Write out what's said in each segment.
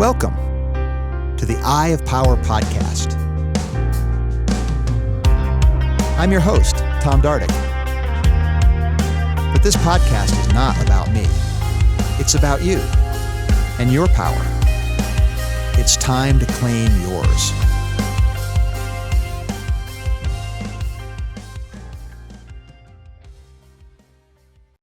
Welcome to the Eye of Power podcast. I'm your host, Tom Dardick. But this podcast is not about me. It's about you and your power. It's time to claim yours.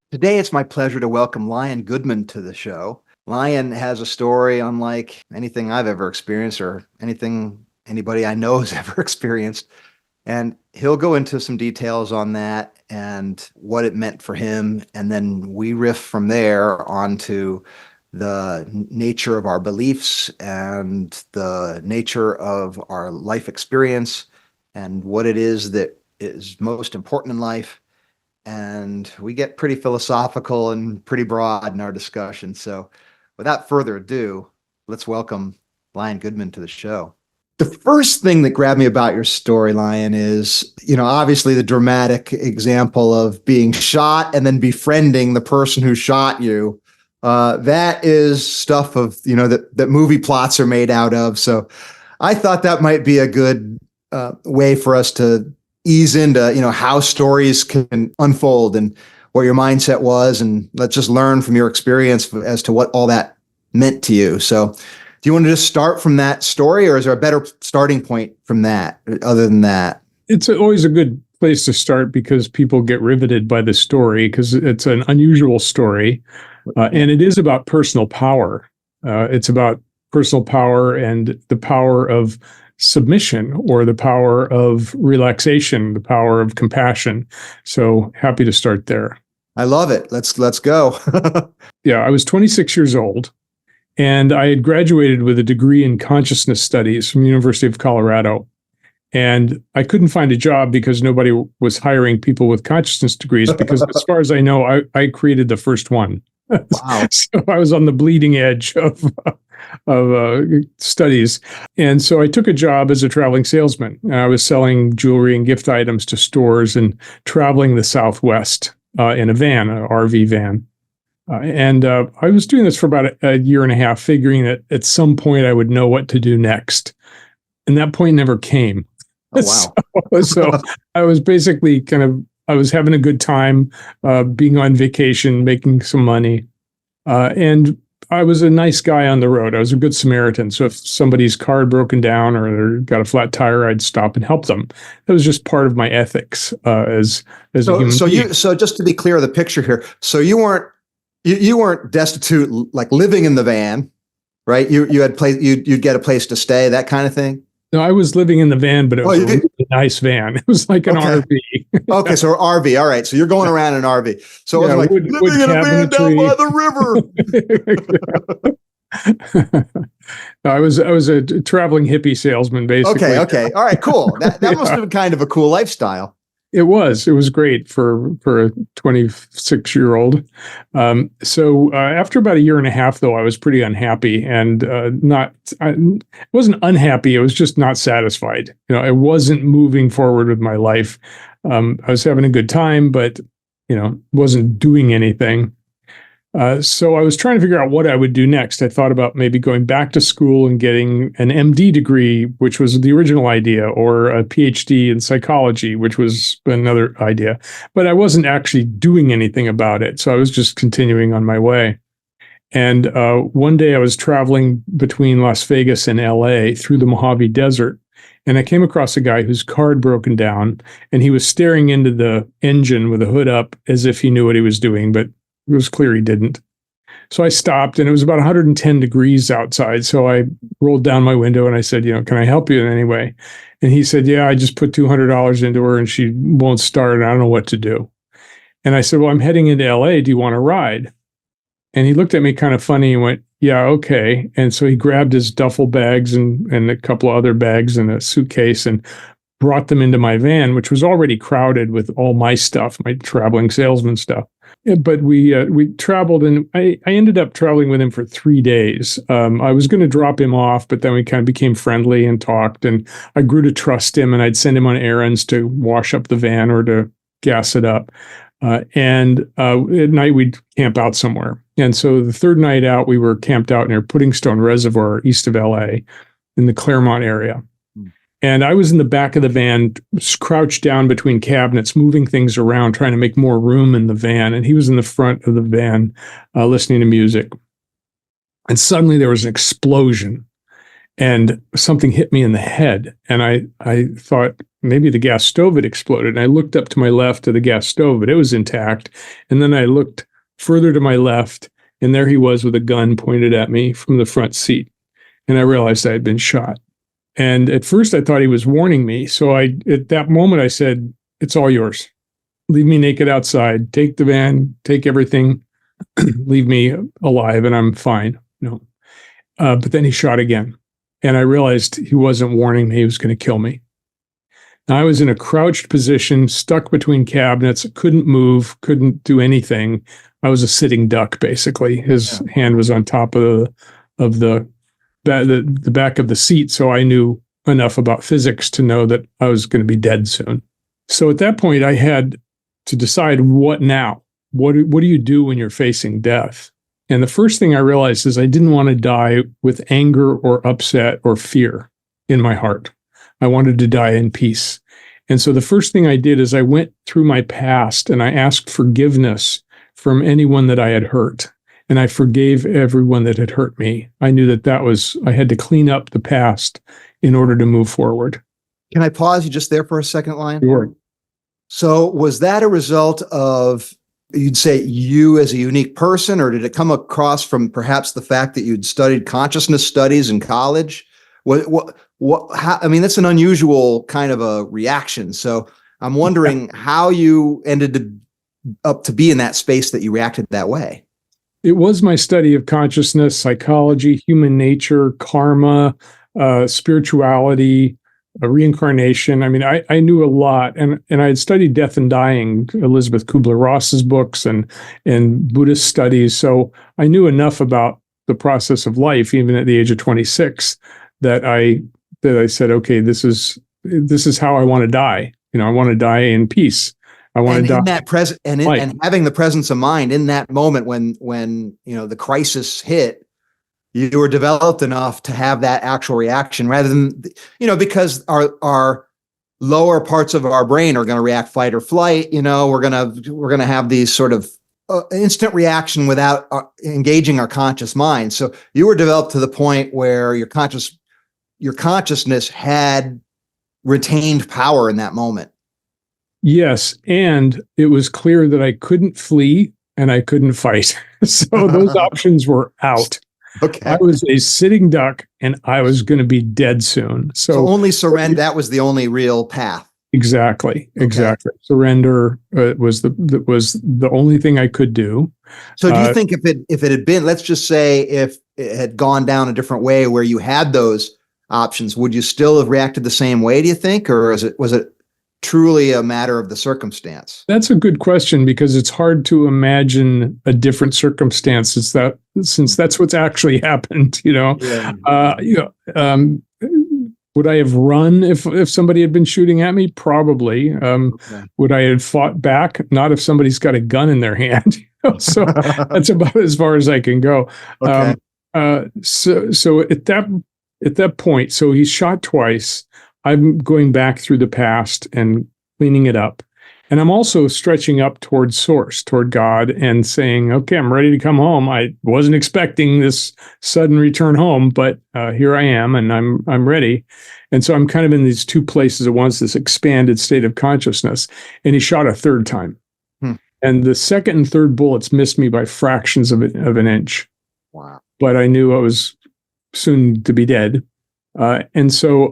Today, it's my pleasure to welcome Lion Goodman to the show. Lion has a story unlike anything I've ever experienced or anything anybody I know has ever experienced. And he'll go into some details on that and what it meant for him. And then we riff from there onto the nature of our beliefs and the nature of our life experience and what it is that is most important in life. And we get pretty philosophical and pretty broad in our discussion. So without further ado, let's welcome Lion Goodman to the show. The first thing that grabbed me about your story, Lion, is, obviously the dramatic example of being shot and then befriending the person who shot you. That is stuff of, that movie plots are made out of. So I thought that might be a good way for us to ease into, how stories can unfold and what your mindset was. And let's just learn from your experience as to what all that meant to you. So do you want to just start from that story, or is there a better starting point from that other than that? It's always a good place to start because people get riveted by the story because it's an unusual story. And it is about personal power. It's about personal power and the power of submission or the power of relaxation, the power of compassion. So happy to start there. I love it. Let's go. Yeah, I was 26 years old and I had graduated with a degree in consciousness studies from the University of Colorado. And I couldn't find a job because nobody was hiring people with consciousness degrees because as far as I know, I created the first one. Wow. So I was on the bleeding edge of studies. And so I took a job as a traveling salesman. I was selling jewelry and gift items to stores and traveling the Southwest in a van, an RV van. And I was doing this for about a year and a half, figuring that at some point I would know what to do next. And that point never came. Oh, wow. So I was basically I was having a good time being on vacation, making some money. And I was a nice guy on the road. I was a good Samaritan. So if somebody's car had broken down or got a flat tire, I'd stop and help them. That was just part of my ethics as a human being. So just to be clear of the picture here, so you weren't destitute, like living in the van, right? You had you'd get a place to stay, that kind of thing. No, I was living in the van, but it was a really nice van. It was like an RV. Okay, so RV. All right, so you're going around in an RV. So yeah, it was like living in a van down by the river. I was a traveling hippie salesman, basically. Okay. All right, cool. That must have been kind of a cool lifestyle. It was great for a 26-year-old. So after about a year and a half, though, I was pretty unhappy and I wasn't unhappy. I was just not satisfied. I wasn't moving forward with my life. I was having a good time, but, wasn't doing anything. So I was trying to figure out what I would do next. I thought about maybe going back to school and getting an MD degree, which was the original idea, or a PhD in psychology, which was another idea. But I wasn't actually doing anything about it. So I was just continuing on my way. And one day I was traveling between Las Vegas and LA through the Mojave Desert. And I came across a guy whose car had broken down, and he was staring into the engine with the hood up as if he knew what he was doing, but it was clear he didn't. So I stopped, and it was about 110 degrees outside. So I rolled down my window and I said, can I help you in any way? And he said, yeah, I just put $200 into her and she won't start. I don't know what to do. And I said, well, I'm heading into LA. Do you want to ride? And he looked at me kind of funny and went, yeah, okay. And so he grabbed his duffel bags and a couple of other bags and a suitcase and brought them into my van, which was already crowded with all my stuff, my traveling salesman stuff. But we traveled, and I ended up traveling with him for 3 days. I was going to drop him off, but then we kind of became friendly and talked, and I grew to trust him, and I'd send him on errands to wash up the van or to gas it up. At night we'd camp out somewhere. And so the third night out, we were camped out near Pudding Stone Reservoir, east of LA, in the Claremont area. And I was in the back of the van, crouched down between cabinets, moving things around, trying to make more room in the van. And he was in the front of the van, listening to music. And suddenly there was an explosion, and something hit me in the head. And I thought maybe the gas stove had exploded. And I looked up to my left to the gas stove, but it was intact. And then I looked further to my left, and there he was with a gun pointed at me from the front seat. And I realized I had been shot. And at first I thought he was warning me. So at that moment I said, "It's all yours. Leave me naked outside. Take the van, take everything, leave me alive, and I'm fine." No. But then he shot again. And I realized he wasn't warning me, he was going to kill me. Now, I was in a crouched position, stuck between cabinets, couldn't move, couldn't do anything. I was a sitting duck, basically. His hand was on top of the back of the seat, so I knew enough about physics to know that I was going to be dead soon. So at that point, I had to decide, what now? What do you do when you're facing death? And the first thing I realized is I didn't want to die with anger or upset or fear in my heart. I wanted to die in peace. And so the first thing I did is I went through my past and I asked forgiveness from anyone that I had hurt. And I forgave everyone that had hurt me. I knew that I had to clean up the past in order to move forward. Can I pause you just there for a second, Lion? Sure. So was that a result of, you'd say, you as a unique person, or did it come across from perhaps the fact that you'd studied consciousness studies in college? I mean, that's an unusual kind of a reaction. So I'm wondering how you ended up to be in that space that you reacted that way. It was my study of consciousness, psychology, human nature, karma, spirituality, reincarnation. I mean, I knew a lot, and I had studied death and dying, Elizabeth Kubler-Ross's books and Buddhist studies. So I knew enough about the process of life, even at the age of 26, that I said, okay, this is how I want to die. I want to die in peace. I want to die in that present, and having the presence of mind in that moment when the crisis hit. You were developed enough to have that actual reaction rather than, because our lower parts of our brain are going to react fight or flight. We're going to have these sort of instant reaction without engaging our conscious mind. So you were developed to the point where your consciousness had retained power in that moment. Yes. And it was clear that I couldn't flee and I couldn't fight. So those options were out. Okay. I was a sitting duck and I was going to be dead soon. So only surrender, that was the only real path. Exactly. Exactly. Surrender was the only thing I could do. So do you think if it had been, let's just say if it had gone down a different way where you had those options, would you still have reacted the same way, do you think? Or was it truly a matter of the circumstance? That's a good question, because it's hard to imagine a different circumstance since that's what's actually happened, Yeah. Would I have run if somebody had been shooting at me? Probably. Okay. Would I have fought back? Not if somebody's got a gun in their hand. So that's about as far as I can go. Okay. So at that point, so he's shot twice. I'm going back through the past and cleaning it up. And I'm also stretching up toward source, toward God, and saying, okay, I'm ready to come home. I wasn't expecting this sudden return home, but here I am, and I'm ready. And so I'm kind of in these two places at once, this expanded state of consciousness. And he shot a third time. And the second and third bullets missed me by fractions of an inch. Wow. But I knew I was soon to be dead. And so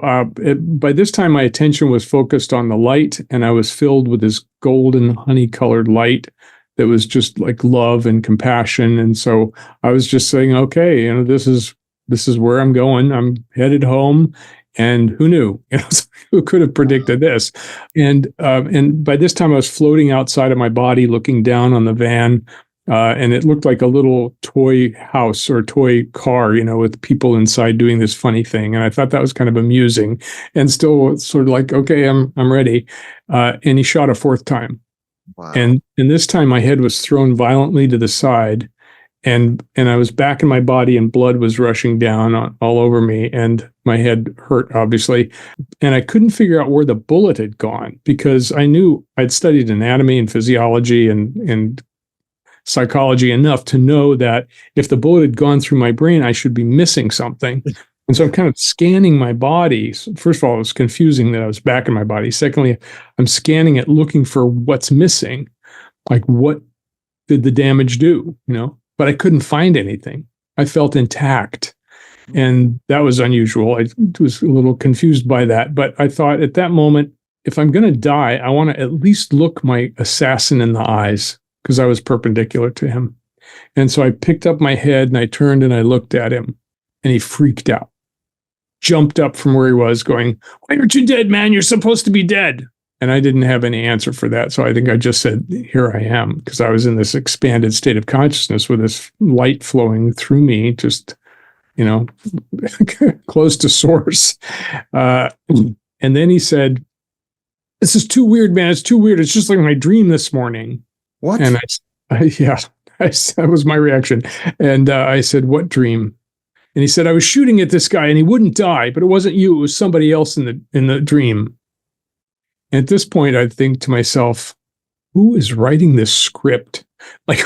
by this time, my attention was focused on the light, and I was filled with this golden honey-colored light that was just like love and compassion. And so I was just saying, okay, this is where I'm going. I'm headed home. And who knew? Who could have predicted this? And by this time, I was floating outside of my body, looking down on the van. And it looked like a little toy house or toy car, with people inside doing this funny thing. And I thought that was kind of amusing, and still sort of like, okay, I'm ready. And he shot a fourth time. Wow. And this time my head was thrown violently to the side, and I was back in my body, and blood was rushing down all over me, and my head hurt, obviously. And I couldn't figure out where the bullet had gone, because I knew I'd studied anatomy and physiology and psychology enough to know that if the bullet had gone through my brain, I should be missing something. And so I'm kind of scanning my body. First of all, it was confusing that I was back in my body. Secondly, I'm scanning it, looking for what's missing. Like, what did the damage do? But I couldn't find anything. I felt intact. And that was unusual. I was a little confused by that. But I thought at that moment, if I'm going to die, I want to at least look my assassin in the eyes, because I was perpendicular to him. And so I picked up my head and I turned and I looked at him, and he freaked out, jumped up from where he was going, "Why aren't you dead, man? You're supposed to be dead." And I didn't have any answer for that. So I think I just said, "Here I am," because I was in this expanded state of consciousness with this light flowing through me, just, close to source. And then he said, "This is too weird, man. It's too weird. It's just like my dream this morning." What? And that was my reaction. And I said, "What dream?" And he said, "I was shooting at this guy and he wouldn't die, but it wasn't you. It was somebody else in the dream." And at this point, I think to myself, who is writing this script? Like,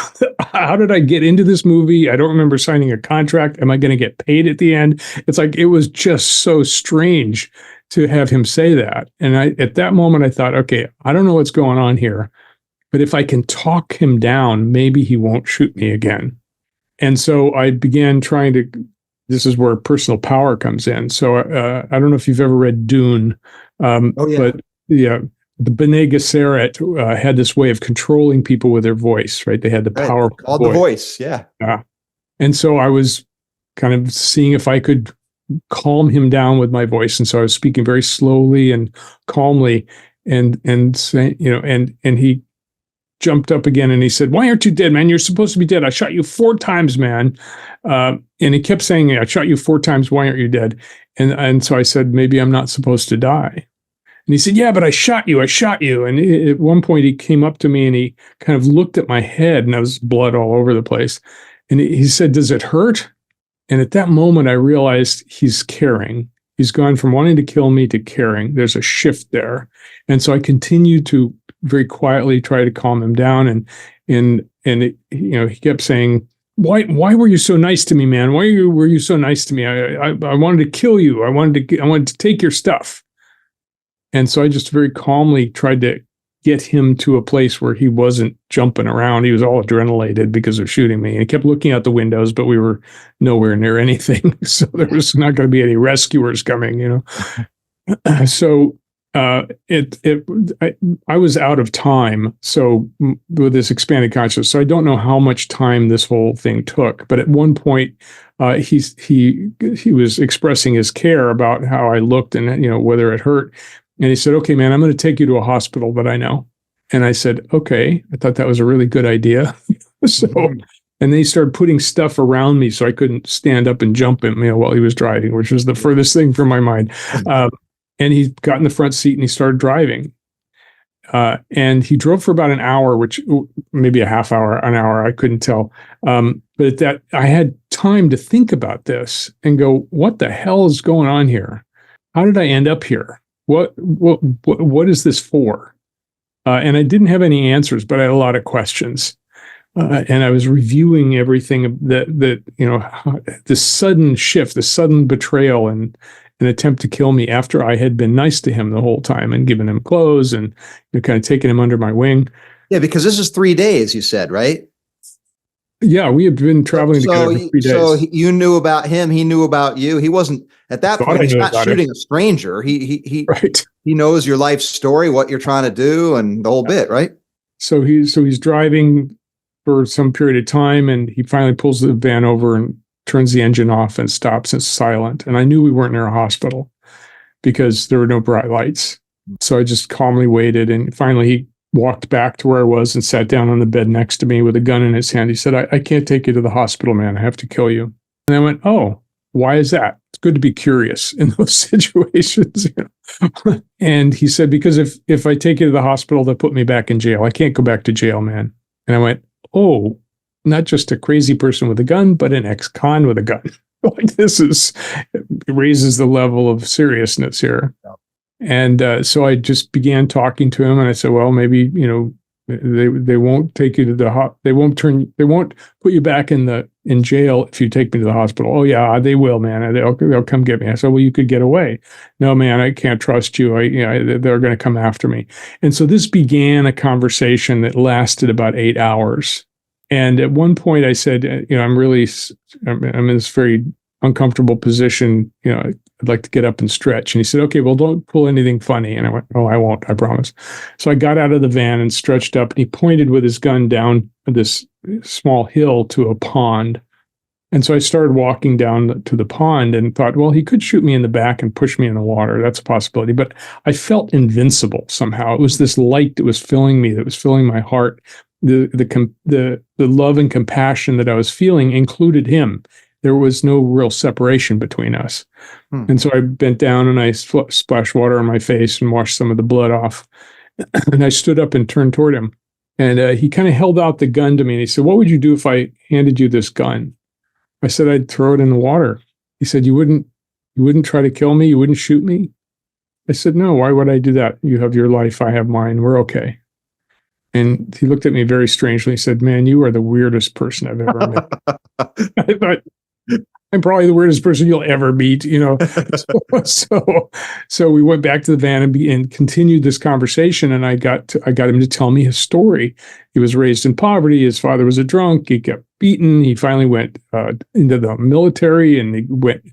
how did I get into this movie? I don't remember signing a contract. Am I going to get paid at the end? It's like, it was just so strange to have him say that. And at that moment, I thought, okay, I don't know what's going on here, but if I can talk him down, maybe he won't shoot me again. And so I began trying to, this is where personal power comes in. So I don't know if you've ever read Dune, Oh, yeah. but yeah, the Bene Gesserit had this way of controlling people with their voice, right? They had the power called the voice. Yeah. And so I was kind of seeing if I could calm him down with my voice. And so I was speaking very slowly and calmly, and saying, and he jumped up again and he said, "Why aren't you dead, man? You're supposed to be dead. I shot you 4 times, man." And he kept saying, "I shot you 4 times. Why aren't you dead?" And so I said, "Maybe I'm not supposed to die." And he said, "Yeah, but I shot you. I shot you." And at one point he came up to me and he kind of looked at my head, and there was blood all over the place. And he said, "Does it hurt?" And at that moment, I realized he's caring. He's gone from wanting to kill me to caring. There's a shift there. And so I continued to very quietly try to calm him down. And he kept saying, why were you so nice to me, man? Why were you so nice to me? I wanted to kill you. I wanted to take your stuff." And so I just very calmly tried to get him to a place where he wasn't jumping around. He was all adrenalated because of shooting me. And he kept looking out the windows, but we were nowhere near anything. So there was not going to be any rescuers coming, So I was out of time. So with this expanded consciousness, so I don't know how much time this whole thing took. But at one point, he was expressing his care about how I looked and whether it hurt. And he said, "Okay, man, I'm going to take you to a hospital that I know." And I said, "Okay." I thought that was a really good idea. And then he started putting stuff around me so I couldn't stand up and jump him, while he was driving, which was the furthest thing from my mind. And he got in the front seat and he started driving. And he drove for about an hour, which maybe a half hour, an hour, I couldn't tell. But at that, I had time to think about this and go, what the hell is going on here? How did I end up here? What is this for? And I didn't have any answers, but I had a lot of questions. And I was reviewing everything that the sudden shift, the sudden betrayal, and an attempt to kill me after I had been nice to him the whole time and given him clothes and kind of taken him under my wing. Yeah, because this is 3 days, you said, right? Yeah, we had been traveling together for 3 days. So you knew about him. He knew about you. He wasn't at that point. He's not shooting a stranger. He knows your life story, what you're trying to do, and the whole bit, right? So he's driving for some period of time, and he finally pulls the van over and turns the engine off and stops. It's silent, and I knew we weren't near a hospital because there were no bright lights. So I just calmly waited, and finally he walked back to where I was and sat down on the bed next to me with a gun in his hand. He said, I can't take you to the hospital, man. I have to kill you. And I went, "Oh, why is that?" It's good to be curious in those situations. And he said, because if I take you to the hospital, they'll put me back in jail. I can't go back to jail, man. And I went, oh, not just a crazy person with a gun, but an ex-con with a gun. Like it raises the level of seriousness here. And so I just began talking to him, and I said, well, maybe, they won't take you to they won't put you back in jail if you take me to the hospital. Oh yeah, they will, man. They'll come get me. I said, well, you could get away. No, man, I can't trust you. They're going to come after me. And so this began a conversation that lasted about 8 hours. And at one point I said, I'm in this very uncomfortable position. I'd like to get up and stretch. And he said, okay, well, don't pull anything funny. And I went, oh, I won't, I promise. So I got out of the van and stretched up, and he pointed with his gun down this small hill to a pond. And so I started walking down to the pond and thought, well, he could shoot me in the back and push me in the water. That's a possibility. But I felt invincible somehow. It was this light that was filling me, that was filling my heart. The love and compassion that I was feeling included him. There was no real separation between us. And so I bent down and I splashed water on my face and washed some of the blood off. And I stood up and turned toward him. And he kind of held out the gun to me. And he said, what would you do if I handed you this gun? I said, I'd throw it in the water. He said, you wouldn't try to kill me? You wouldn't shoot me? I said, no, why would I do that? You have your life, I have mine. We're okay. And he looked at me very strangely. He said, man, you are the weirdest person I've ever met. I thought, I'm probably the weirdest person you'll ever meet, So we went back to the van and continued this conversation. And I got him to tell me his story. He was raised in poverty. His father was a drunk. He kept beaten. He finally went into the military, and he went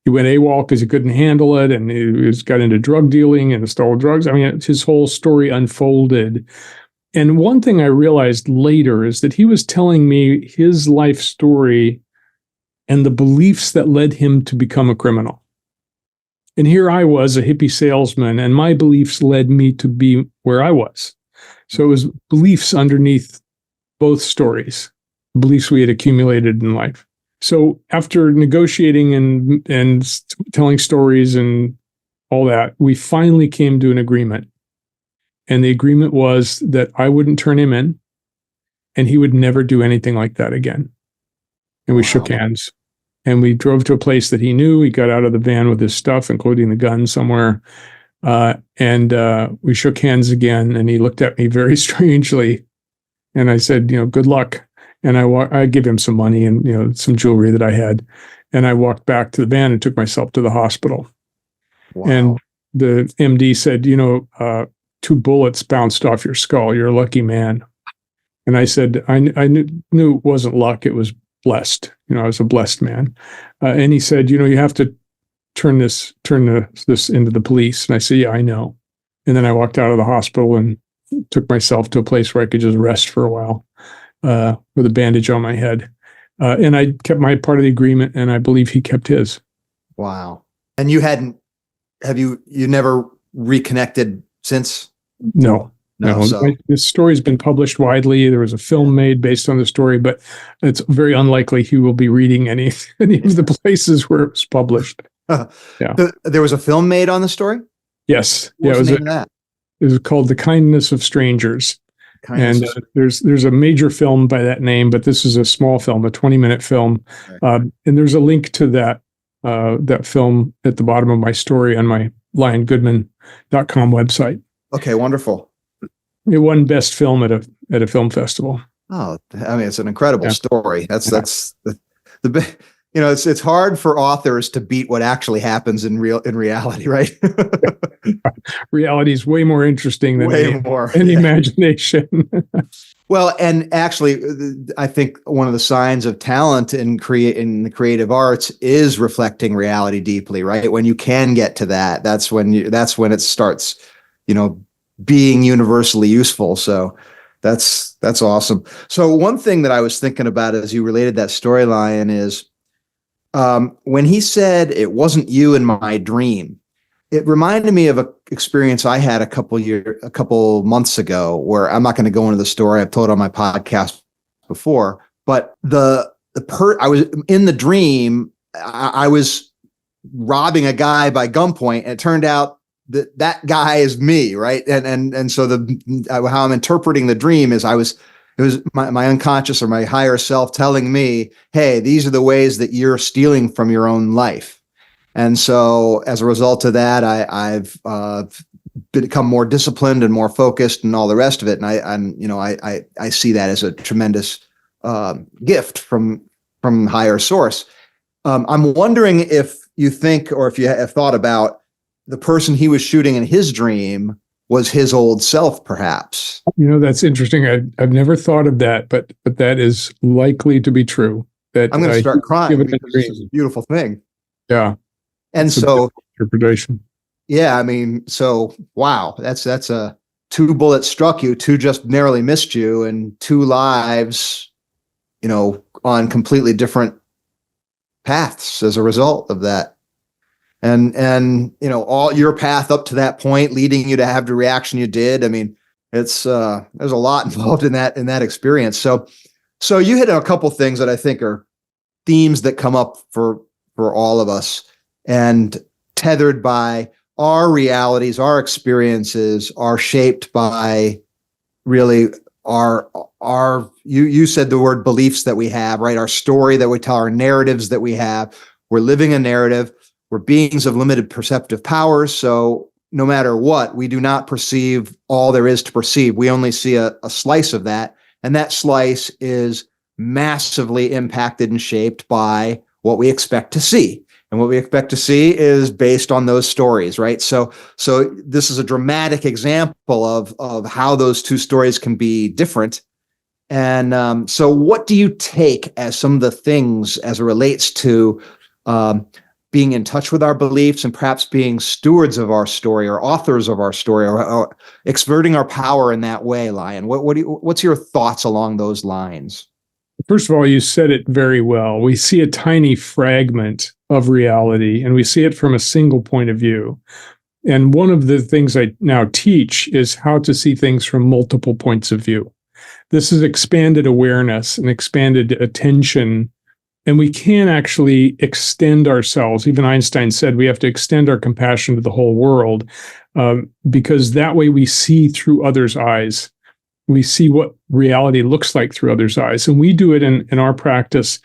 AWOL because he couldn't handle it. And he got into drug dealing and stole drugs. I mean, his whole story unfolded. And one thing I realized later is that he was telling me his life story and the beliefs that led him to become a criminal. And here I was, a hippie salesman, and my beliefs led me to be where I was. So it was beliefs underneath both stories, beliefs we had accumulated in life. So after negotiating and telling stories and all that, we finally came to an agreement. And the agreement was that I wouldn't turn him in, and he would never do anything like that again. And we shook hands, and we drove to a place that he knew. He got out of the van with his stuff, including the gun somewhere. And we shook hands again, and he looked at me very strangely. And I said, good luck. And I gave him some money and, some jewelry that I had. And I walked back to the van and took myself to the hospital. Wow. And the MD said, 2 bullets bounced off your skull. You're a lucky man. And I said, I knew it wasn't luck. It was blessed. I was a blessed man. And he said, you have to turn this into the police. And I said, yeah, I know. And then I walked out of the hospital and took myself to a place where I could just rest for a while with a bandage on my head. And I kept my part of the agreement, and I believe he kept his. Wow. And you never reconnected since? No. So. This story's been published widely. There was a film made based on the story, but it's very unlikely he will be reading any of the places where it was published. Yeah. There was a film made on the story? Yes. What was the name of that? It was called The Kindness of Strangers. There's a major film by that name, but this is a small film, a 20-minute film. Okay. And there's a link to that film at the bottom of my story on my liongoodman.com website. Okay, wonderful. It won best film at a film festival. Oh, I mean, it's an incredible story. That's the it's hard for authors to beat what actually happens in reality, right? Reality is way more interesting than any imagination. Well, and actually, I think one of the signs of talent in the creative arts is reflecting reality deeply, right? When you can get to that, that's when it starts, being universally useful. So that's awesome. So one thing that I was thinking about as you related that story, Lion, is when he said it wasn't you in my dream, it reminded me of an experience I had a couple months ago, where I'm not going to go into the story. I've told on my podcast before, but I was in the dream. I was robbing a guy by gunpoint, and it turned out that guy is me, right? And so how I'm interpreting the dream is it was my unconscious or my higher self telling me, hey, these are the ways that you're stealing from your own life. And so as a result of that, I've become more disciplined and more focused and all the rest of it. And I see that as a tremendous gift from higher source. I'm wondering if you think, or if you have thought about the person he was shooting in his dream was his old self, perhaps. That's interesting. I've never thought of that, but that is likely to be true. That I'm going to start crying because dream. this is a beautiful thing. Yeah. And so interpretation. Yeah, I mean, so wow, that's a two bullets struck you, two just narrowly missed you, and two lives, on completely different paths as a result of that. And all your path up to that point leading you to have the reaction you did. I mean, it's there's a lot involved in that experience. So you hit on a couple things that I think are themes that come up for all of us, and tethered by our realities, our experiences are shaped by really our you said the word beliefs that we have, right? Our story that we tell, our narratives that we have. We're living a narrative. We're beings of limited perceptive powers. So no matter what, we do not perceive all there is to perceive. We only see a slice of that. And that slice is massively impacted and shaped by what we expect to see. And what we expect to see is based on those stories, right? So this is a dramatic example of how those two stories can be different. And so what do you take as some of the things as it relates to being in touch with our beliefs and perhaps being stewards of our story or authors of our story, or exerting our power in that way, Lion? What's your thoughts along those lines? First of all, you said it very well. We see a tiny fragment of reality, and we see it from a single point of view. And one of the things I now teach is how to see things from multiple points of view. This is expanded awareness and expanded attention, and we can actually extend ourselves. Even Einstein said we have to extend our compassion to the whole world, because that way we see through others' eyes. We see what reality looks like through others' eyes. And we do it in our practice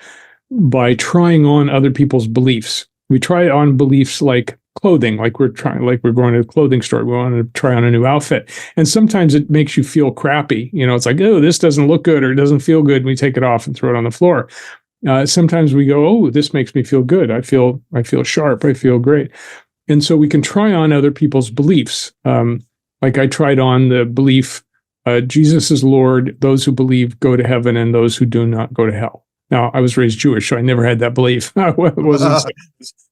by trying on other people's beliefs. We try on beliefs like clothing, like we're going to a clothing store. We want to try on a new outfit. And sometimes it makes you feel crappy. It's like, oh, this doesn't look good, or it doesn't feel good. We take it off and throw it on the floor. Sometimes we go, oh, this makes me feel good. I feel sharp. I feel great. And so we can try on other people's beliefs. Like I tried on the belief, Jesus is Lord, those who believe go to heaven, and those who do not go to hell. Now, I was raised Jewish, so I never had that belief. I wasn't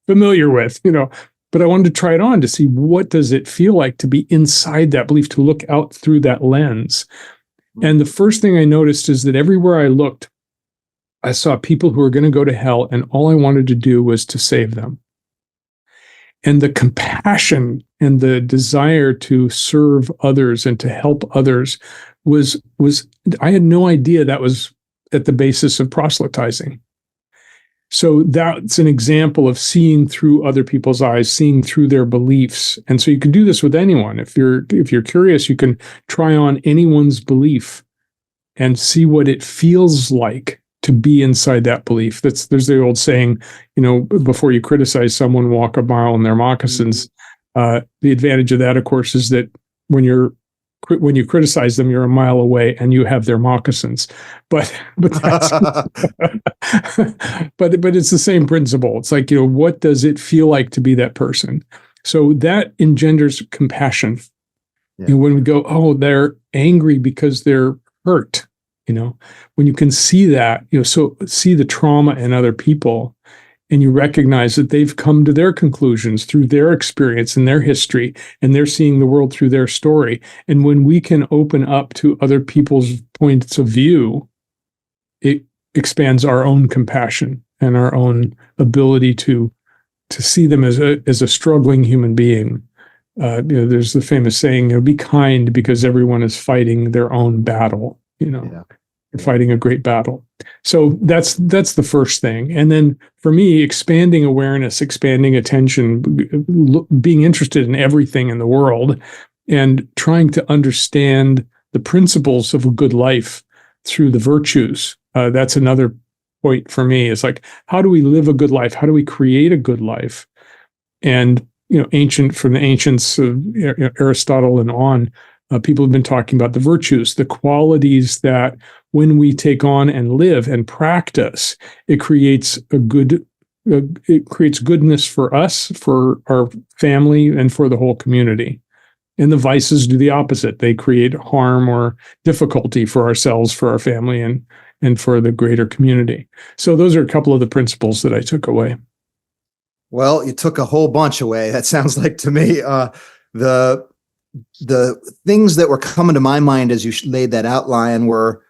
familiar with, but I wanted to try it on to see what does it feel like to be inside that belief, to look out through that lens. And the first thing I noticed is that everywhere I looked, I saw people who were going to go to hell, and all I wanted to do was to save them. And the compassion and the desire to serve others and to help others was I had no idea that was at the basis of proselytizing. So that's an example of seeing through other people's eyes, seeing through their beliefs. And so you can do this with anyone. If you're curious, you can try on anyone's belief and see what it feels like to be inside that belief. There's the old saying, before you criticize someone, walk a mile in their moccasins. The advantage of that, of course, is that when you criticize them, you're a mile away and you have their moccasins. But that's but it's the same principle. It's like, what does it feel like to be that person? So that engenders compassion. Yeah. When we go, oh, they're angry because they're hurt. When you can see that, so see the trauma in other people, and you recognize that they've come to their conclusions through their experience and their history, and they're seeing the world through their story. And when we can open up to other people's points of view, it expands our own compassion and our own ability to see them as a struggling human being. There's the famous saying, be kind because everyone is fighting their own battle. Yeah. you're fighting a great battle. So that's the first thing. And then for me, expanding awareness, expanding attention, being interested in everything in the world, and trying to understand the principles of a good life through the virtues. That's another point for me. It's like, how do we live a good life? How do we create a good life? And from the ancients of Aristotle and on, people have been talking about the virtues, the qualities that when we take on and live and practice, it creates it creates goodness for us, for our family, and for the whole community. And the vices do the opposite. They create harm or difficulty for ourselves, for our family, and for the greater community. So those are a couple of the principles that I took away. Well, you took a whole bunch away. That sounds like to me. The things that were coming to my mind as you laid that outline were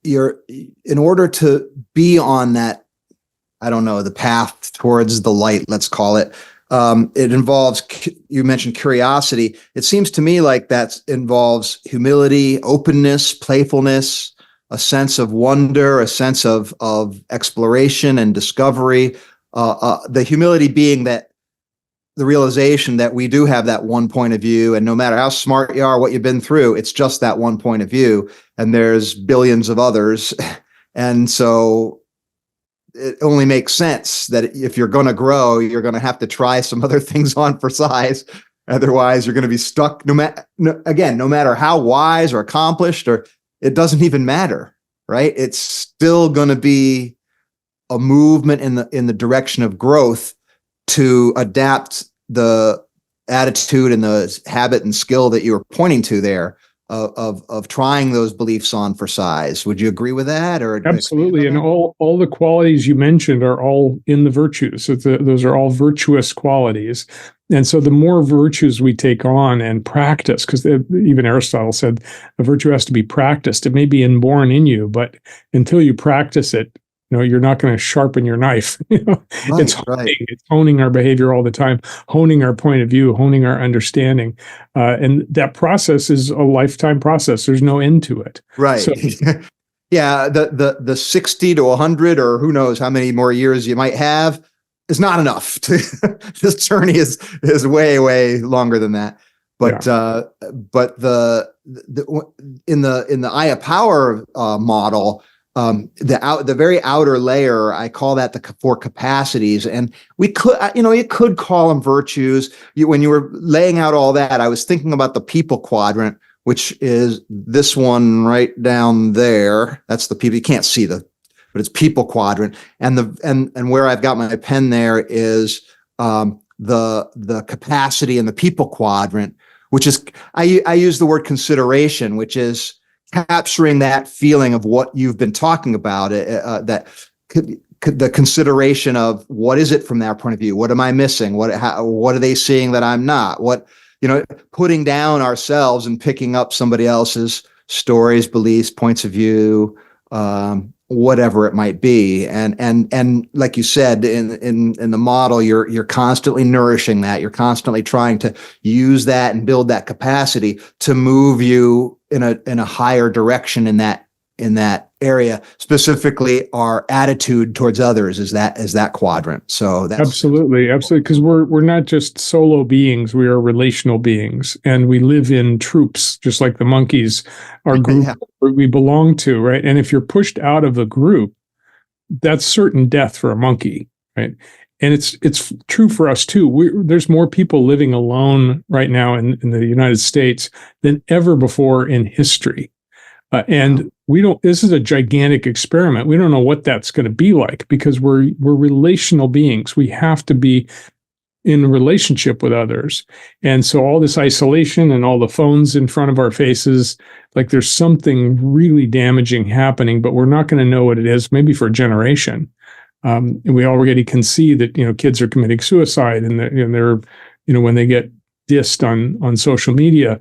in order to be on that, I don't know, the path towards the light, let's call it. It involves, you mentioned curiosity. It seems to me like that involves humility, openness, playfulness, a sense of wonder, a sense of exploration and discovery. The humility being that the realization that we do have that one point of view, and no matter how smart you are, what you've been through, it's just that one point of view, and there's billions of others. And so it only makes sense that if you're going to grow, you're going to have to try some other things on for size. Otherwise, you're going to be stuck. No matter how wise or accomplished, or it doesn't even matter, right? It's still going to be a movement in the direction of growth to adapt the attitude and the habit and skill that you were pointing to there of trying those beliefs on for size. Would you agree with that? Or absolutely? And all the qualities you mentioned are all in the virtues. So those are all virtuous qualities. And so the more virtues we take on and practice, because even Aristotle said a virtue has to be practiced. It may be inborn in you, but until you practice it, you're not going to sharpen your knife. It's honing our behavior all the time, honing our point of view, honing our understanding. And that process is a lifetime process. There's no end to it. Right. So, yeah. The 60 to 100, or who knows how many more years you might have, is not enough. This journey is way, way longer than that. But in the Eye of Power model, the very outer layer, I call that the four capacities. And we could, you could call them virtues. When you were laying out all that, I was thinking about the people quadrant, which is this one right down there. That's the people. You can't see but it's people quadrant. And where I've got my pen there is the capacity in the people quadrant, which is, I use the word consideration, which is capturing that feeling of what you've been talking about, the consideration of what is it from their point of view? What am I missing? What are they seeing that I'm not? Putting down ourselves and picking up somebody else's stories, beliefs, points of view, whatever it might be. And like you said, in the model, you're constantly nourishing that. You're constantly trying to use that and build that capacity to move you in a higher direction in that area. Specifically, our attitude towards others is that quadrant. So that's absolutely, because we're not just solo beings. We are relational beings, and we live in troops, just like the monkeys, our group we belong to, right? And if you're pushed out of a group, that's certain death for a monkey, right? And it's true for us too. There's more people living alone right now in the United States than ever before in history. And this is a gigantic experiment. We don't know what that's going to be like, because we're relational beings. We have to be in a relationship with others. And so all this isolation and all the phones in front of our faces, like there's something really damaging happening, but we're not going to know what it is, maybe for a generation. And we already can see that, kids are committing suicide, and they're when they get dissed on social media.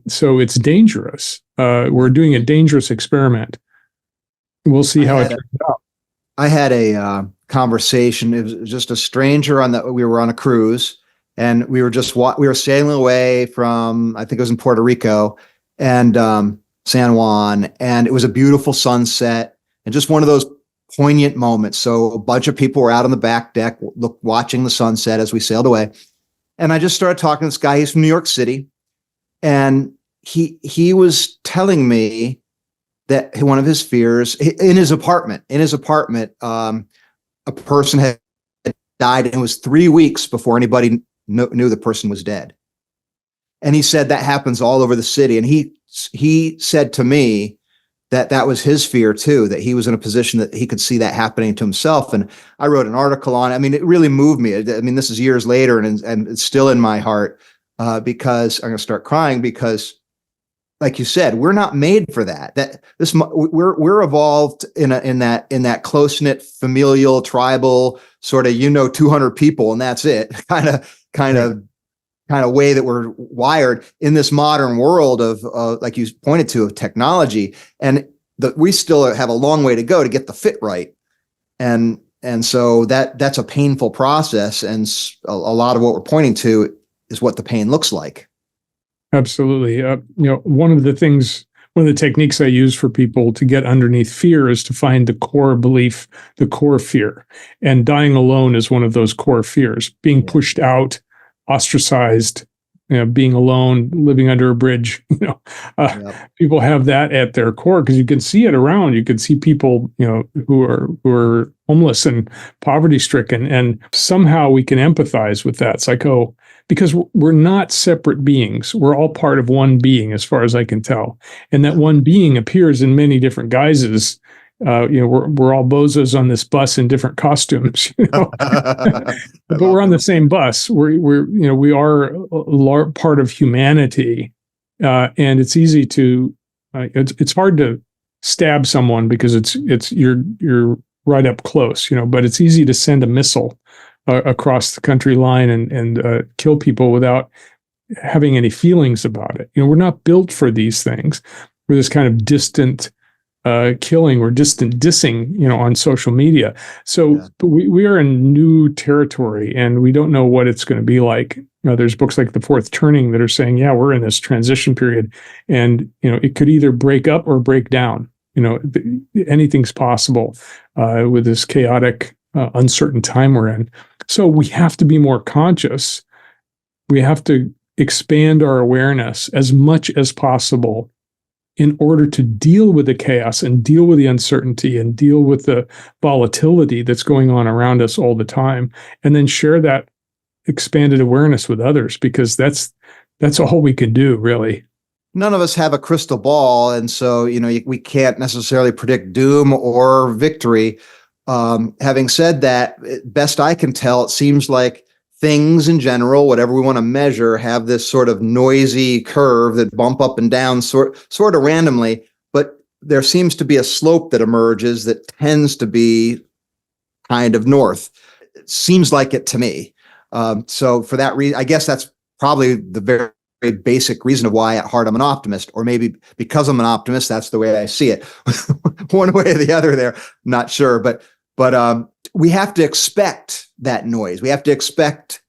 So it's dangerous. We're doing a dangerous experiment. We'll see how it turns out. I had a conversation. It was just a stranger we were on a cruise, and we were sailing away from, I think it was in Puerto Rico. And San Juan, and it was a beautiful sunset and just one of those poignant moments. So a bunch of people were out on the back deck watching the sunset as we sailed away. And I just started talking to this guy. He's from New York City. And he was telling me that one of his fears in his apartment, a person had died, and it was 3 weeks before anybody knew the person was dead. And he said that happens all over the city. And he said to me that that was his fear too, that he was in a position that he could see that happening to himself. And I wrote an article on it. I mean, it really moved me. I mean, this is years later, and it's still in my heart, because I'm going to start crying, because like you said, we're not made for that. We're evolved in that close-knit familial tribal sort of, 200 people and that's it kind of way that we're wired in this modern world of like you pointed to, of technology. And we still have a long way to go to get the fit right. And so that's a painful process. And a lot of what we're pointing to is what the pain looks like. Absolutely. One of the techniques I use for people to get underneath fear is to find the core belief, the core fear. And dying alone is one of those core fears. Being pushed out, ostracized, being alone, living under a bridge. People have that at their core because you can see it around. You can see people, who are homeless and poverty stricken, and somehow we can empathize with that. It's like, because we're not separate beings. We're all part of one being, as far as I can tell. And that one being appears in many different guises. We're all bozos on this bus in different costumes, but we're on the same bus. We are a part of humanity. And it's easy to, it's hard to stab someone because you're right up close, but it's easy to send a missile across the country line and kill people without having any feelings about it. We're not built for these things. We're this kind of distant killing or distant dissing, on social media. So we are in new territory, and we don't know what it's going to be like. There's books like The Fourth Turning that are saying, we're in this transition period, and it could either break up or break down. Anything's possible with this chaotic, uncertain time we're in. So we have to be more conscious. We have to expand our awareness as much as possible in order to deal with the chaos and deal with the uncertainty and deal with the volatility that's going on around us all the time, and then share that expanded awareness with others, because that's all we can do, really. None of us have a crystal ball, and so we can't necessarily predict doom or victory. Having said that, best I can tell, it seems like things in general, whatever we want to measure, have this sort of noisy curve that bump up and down sort of randomly, but there seems to be a slope that emerges that tends to be kind of north. It seems like it to me. So for that reason, I guess that's probably the very, very basic reason of why at heart I'm an optimist, or maybe because I'm an optimist, that's the way I see it. One way or the other there, not sure, but we have to expect that noise. We have to expect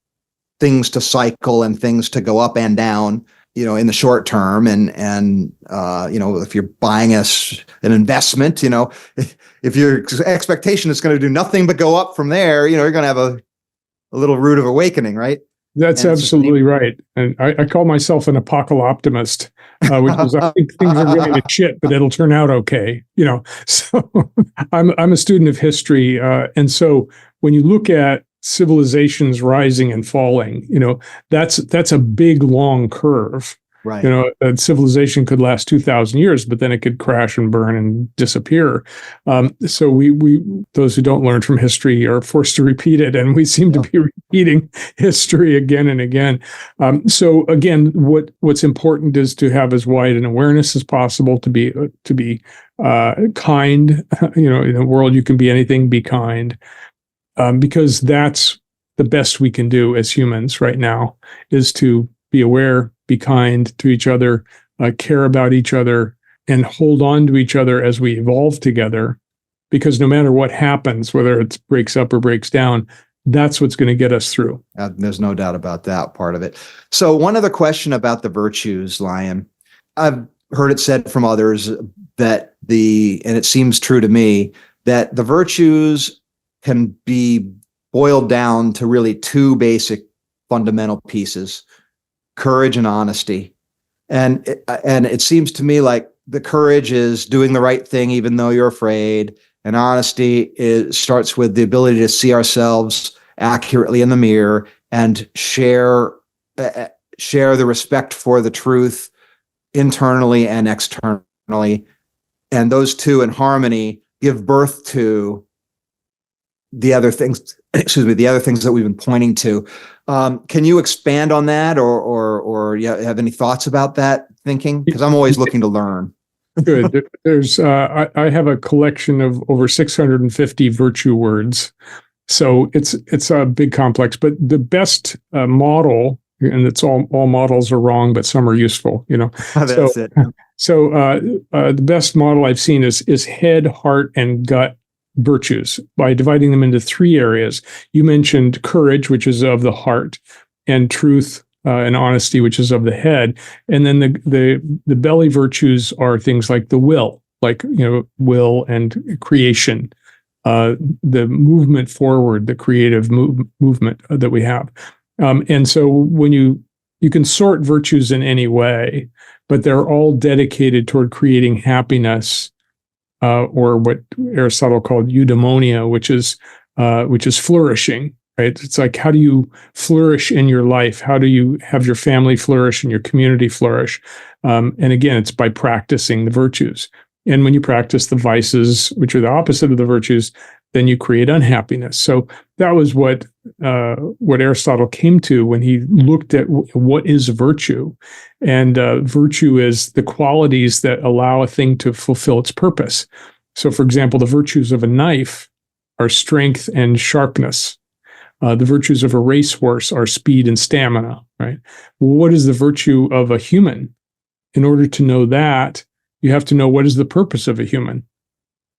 things to cycle and things to go up and down, in the short term. And if you're buying an investment, if your expectation is going to do nothing but go up from there, you're going to have a little rude of awakening, right? That's absolutely right. And I call myself an apocalyptimist, which is, I think things are going to shit, but it'll turn out okay. So I'm a student of history. And so when you look at civilizations rising and falling, that's a big, long curve. Right. A civilization could last 2,000 years, but then it could crash and burn and disappear. So we those who don't learn from history are forced to repeat it, and we seem to be repeating history again and again. So again, what's important is to have as wide an awareness as possible, to be kind. In a world you can be anything, be kind, because that's the best we can do as humans right now, is to be aware, be kind to each other, care about each other, and hold on to each other as we evolve together. Because no matter what happens, whether it breaks up or breaks down, that's what's going to get us through. There's no doubt about that part of it. So one other question about the virtues, Lion. I've heard it said from others that and it seems true to me, that the virtues can be boiled down to really two basic fundamental pieces: courage and honesty. And it seems to me like the courage is doing the right thing even though you're afraid, and honesty starts with the ability to see ourselves accurately in the mirror and share the respect for the truth internally and externally. And those two in harmony give birth to the other things, the other things that we've been pointing to. Can you expand on that, or you have any thoughts about that thinking? Because I'm always looking to learn. Good. There's I have a collection of over 650 virtue words, so it's a big complex. But the best model, and it's all models are wrong, but some are useful. That's it. So the best model I've seen is head, heart, and gut virtues, by dividing them into three areas. You mentioned courage, which is of the heart, and truth and honesty, which is of the head. And then the belly virtues are things like the will, will and creation, the movement forward, the creative movement that we have. And so when you can sort virtues in any way, but they're all dedicated toward creating happiness, or what Aristotle called eudaimonia, which is flourishing, right? It's like, how do you flourish in your life? How do you have your family flourish and your community flourish? And again, it's by practicing the virtues. And when you practice the vices, which are the opposite of the virtues, then you create unhappiness. So that was what Aristotle came to when he looked at what is virtue. And virtue is the qualities that allow a thing to fulfill its purpose. So, for example, the virtues of a knife are strength and sharpness. The virtues of a racehorse are speed and stamina, right? Well, what is the virtue of a human? In order to know that, you have to know what is the purpose of a human.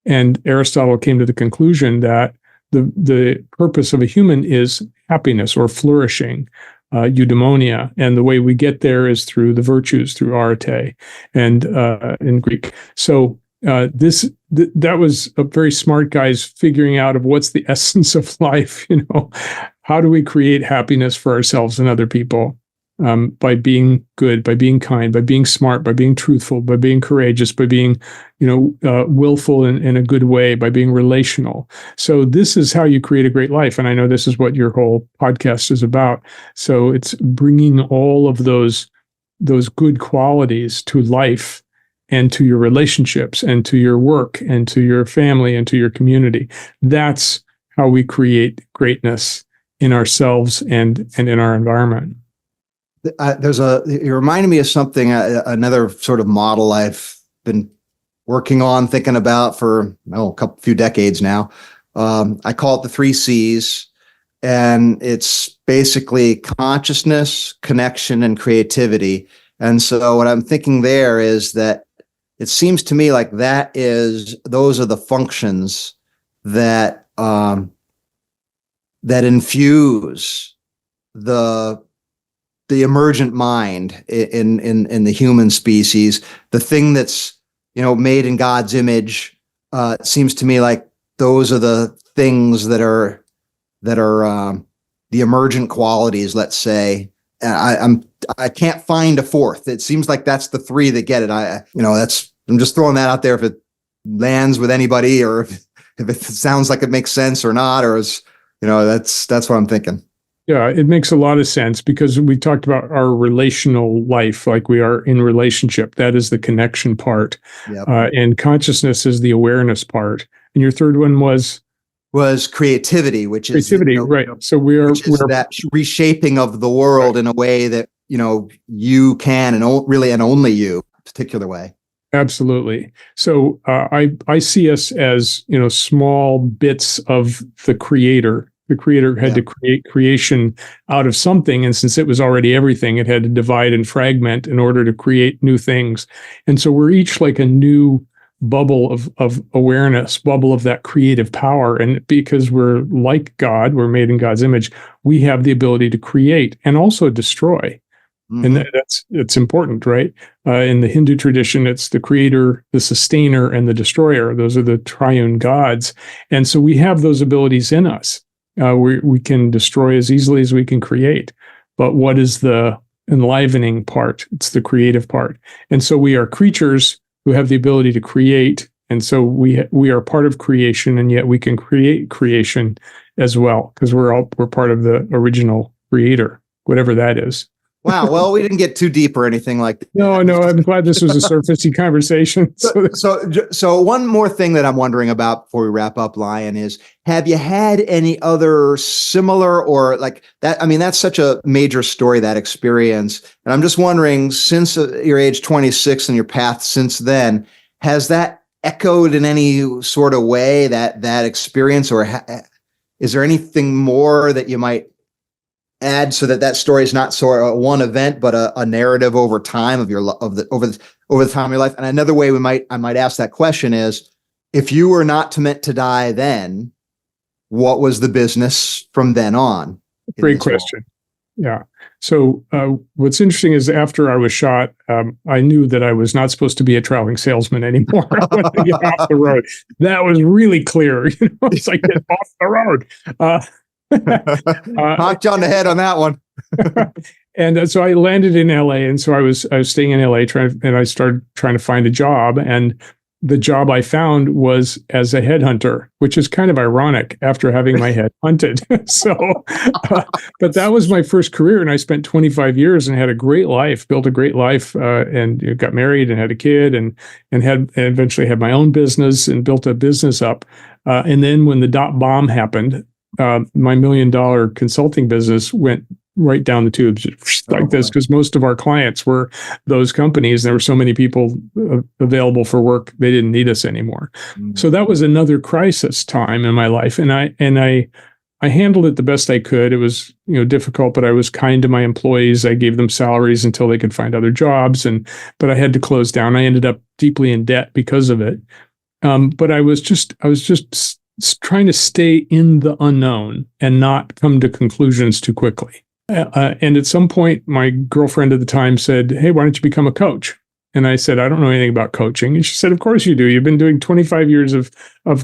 And Aristotle came to the conclusion that the purpose of a human is happiness or flourishing, eudaimonia. And the way we get there is through the virtues, through arete, and in Greek. So that was a very smart guy's figuring out of what's the essence of life. How do we create happiness for ourselves and other people? By being good, by being kind, by being smart, by being truthful, by being courageous, by being, willful in a good way, by being relational. So this is how you create a great life. And I know this is what your whole podcast is about. So it's bringing all of those good qualities to life and to your relationships and to your work and to your family and to your community. That's how we create greatness in ourselves and in our environment. You reminded me of something, another sort of model I've been working on, thinking about for few decades now. I call it the 3 C's, and it's basically consciousness, connection, and creativity. And so what I'm thinking there is that it seems to me like those are the functions that infuse the emergent mind in the human species, the thing that's made in God's image. It seems to me like those are the things that are the emergent qualities. Let's say I can't find a fourth. It seems like that's the 3 that get it. I'm just throwing that out there if it lands with anybody, or if it sounds like it makes sense or not, or that's what I'm thinking. Yeah, it makes a lot of sense, because we talked about our relational life, like we are in relationship. That is the connection part. Yep. And consciousness is the awareness part. And your third one was creativity, which is creativity, right? So we're that reshaping of the world, right, in a way that you can, and really and only you, particular way. Absolutely. So I see us as small bits of the creator. The creator had to create creation out of something. And since it was already everything, it had to divide and fragment in order to create new things. And so we're each like a new bubble of awareness, bubble of that creative power. And because we're like God, we're made in God's image, we have the ability to create and also destroy. And Hmm. it's important, right? In the Hindu tradition, it's the creator, the sustainer, and the destroyer. Those are the triune gods. And so we have those abilities in us. We can destroy as easily as we can create. But what is the enlivening part? It's the creative part. And so we are creatures who have the ability to create. And so we are part of creation, and yet we can create creation as well, because we're part of the original creator, whatever that is. Wow. Well, we didn't get too deep or anything like No, that. no, I'm glad this was a surfacey conversation. So one more thing that I'm wondering about before we wrap up, Lion, is have you had any other similar or like that? I mean, that's such a major story, that experience. And I'm just wondering, since your age 26 and your path since then, has that echoed in any sort of way that experience, or is there anything more that you might add so that story is not sort of one event, but a narrative over time of over the time of your life? And another way I might ask that question is, if you were not meant to die then, what was the business from then on? Great question. Yeah. So what's interesting is after I was shot, I knew that I was not supposed to be a traveling salesman anymore. When I get off the road, that was really clear. It's like, get off the road. Knocked you on the head on that one. And so I landed in LA, and so I was staying in LA and I started trying to find a job, and the job I found was as a headhunter, which is kind of ironic after having my head hunted. But that was my first career, and I spent 25 years and had a great life, built a great life, and got married and had a kid, and eventually had my own business and built a business up. And then when the dot bomb happened, my $1 million consulting business went right down the tubes like this, because most of our clients were those companies. There were so many people available for work, they didn't need us anymore. So that was another crisis time in my life, and I handled it the best I could. It was difficult, but I was kind to my employees. I gave them salaries until they could find other jobs, but I had to close down. I ended up deeply in debt because of it. But I was just trying to stay in the unknown and not come to conclusions too quickly. And at some point, my girlfriend at the time said, "Hey, why don't you become a coach?" And I said, "I don't know anything about coaching." And she said, "Of course you do. You've been doing 25 years of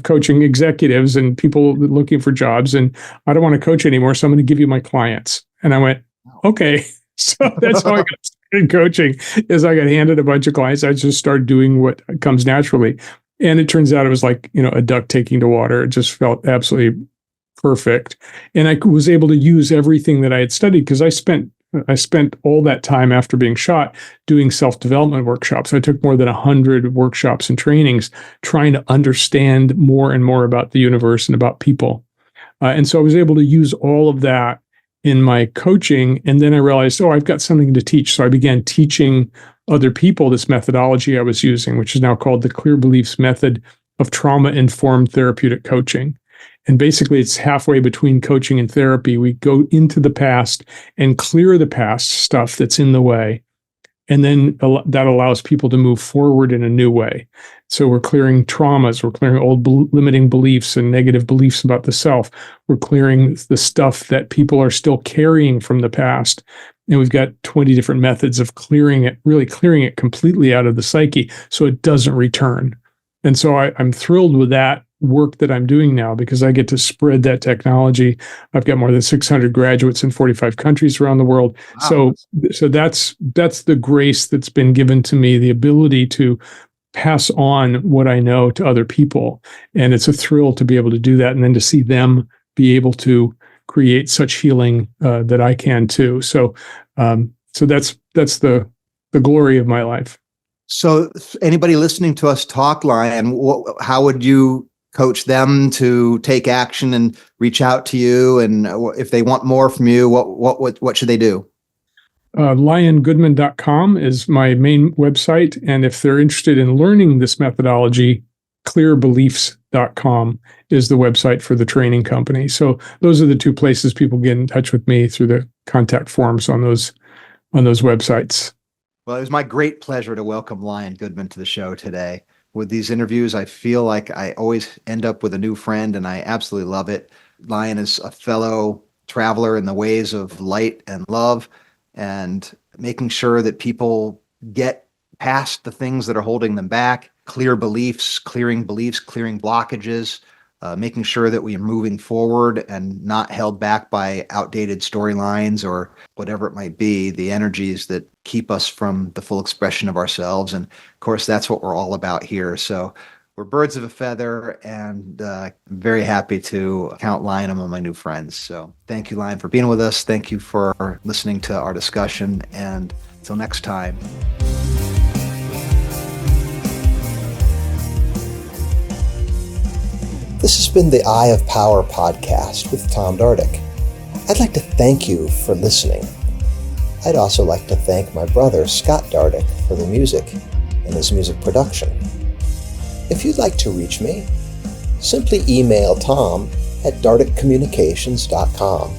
coaching executives and people looking for jobs. And I don't want to coach anymore, so I'm going to give you my clients." And I went, "Okay." So that's how I got started coaching. Is I got handed a bunch of clients. I just started doing what comes naturally. And it turns out it was like, a duck taking to water. It just felt absolutely perfect. And I was able to use everything that I had studied, because I spent all that time after being shot doing self-development workshops. I took more than 100 workshops and trainings trying to understand more and more about the universe and about people. And so I was able to use all of that in my coaching. And then I realized, I've got something to teach. So I began teaching other people this methodology I was using, which is now called the Clear Beliefs Method of Trauma-Informed Therapeutic Coaching. And basically, it's halfway between coaching and therapy. We go into the past and clear the past stuff that's in the way. And then that allows people to move forward in a new way. So we're clearing traumas, we're clearing old limiting beliefs and negative beliefs about the self. We're clearing the stuff that people are still carrying from the past. And we've got 20 different methods of really clearing it completely out of the psyche so it doesn't return. And so I'm thrilled with that work that I'm doing now, because I get to spread that technology. I've got more than 600 graduates in 45 countries around the world. Wow. So that's the grace that's been given to me, the ability to pass on what I know to other people. And it's a thrill to be able to do that, and then to see them be able to create such healing that I can too. So that's the glory of my life. So anybody listening to us talk, Lion, how would you coach them to take action and reach out to you? And if they want more from you, what should they do? LionGoodman.com is my main website. And if they're interested in learning this methodology, clearbeliefs.com is the website for the training company. So those are the two places people get in touch with me, through the contact forms on those websites. Well, it was my great pleasure to welcome Lion Goodman to the show today. With these interviews, I feel like I always end up with a new friend, and I absolutely love it. Lion is a fellow traveler in the ways of light and love, and making sure that people get past the things that are holding them back, clearing beliefs, clearing blockages, making sure that we are moving forward and not held back by outdated storylines or whatever it might be, the energies that keep us from the full expression of ourselves. And of course, that's what we're all about here. So we're birds of a feather, and very happy to count Lion among my new friends. So thank you, Lion, for being with us. Thank you for listening to our discussion. And until next time. This has been the Eye of Power podcast with Tom Dardick. I'd like to thank you for listening. I'd also like to thank my brother, Scott Dardick, for the music and his music production. If you'd like to reach me, simply email Tom at dardickcommunications.com.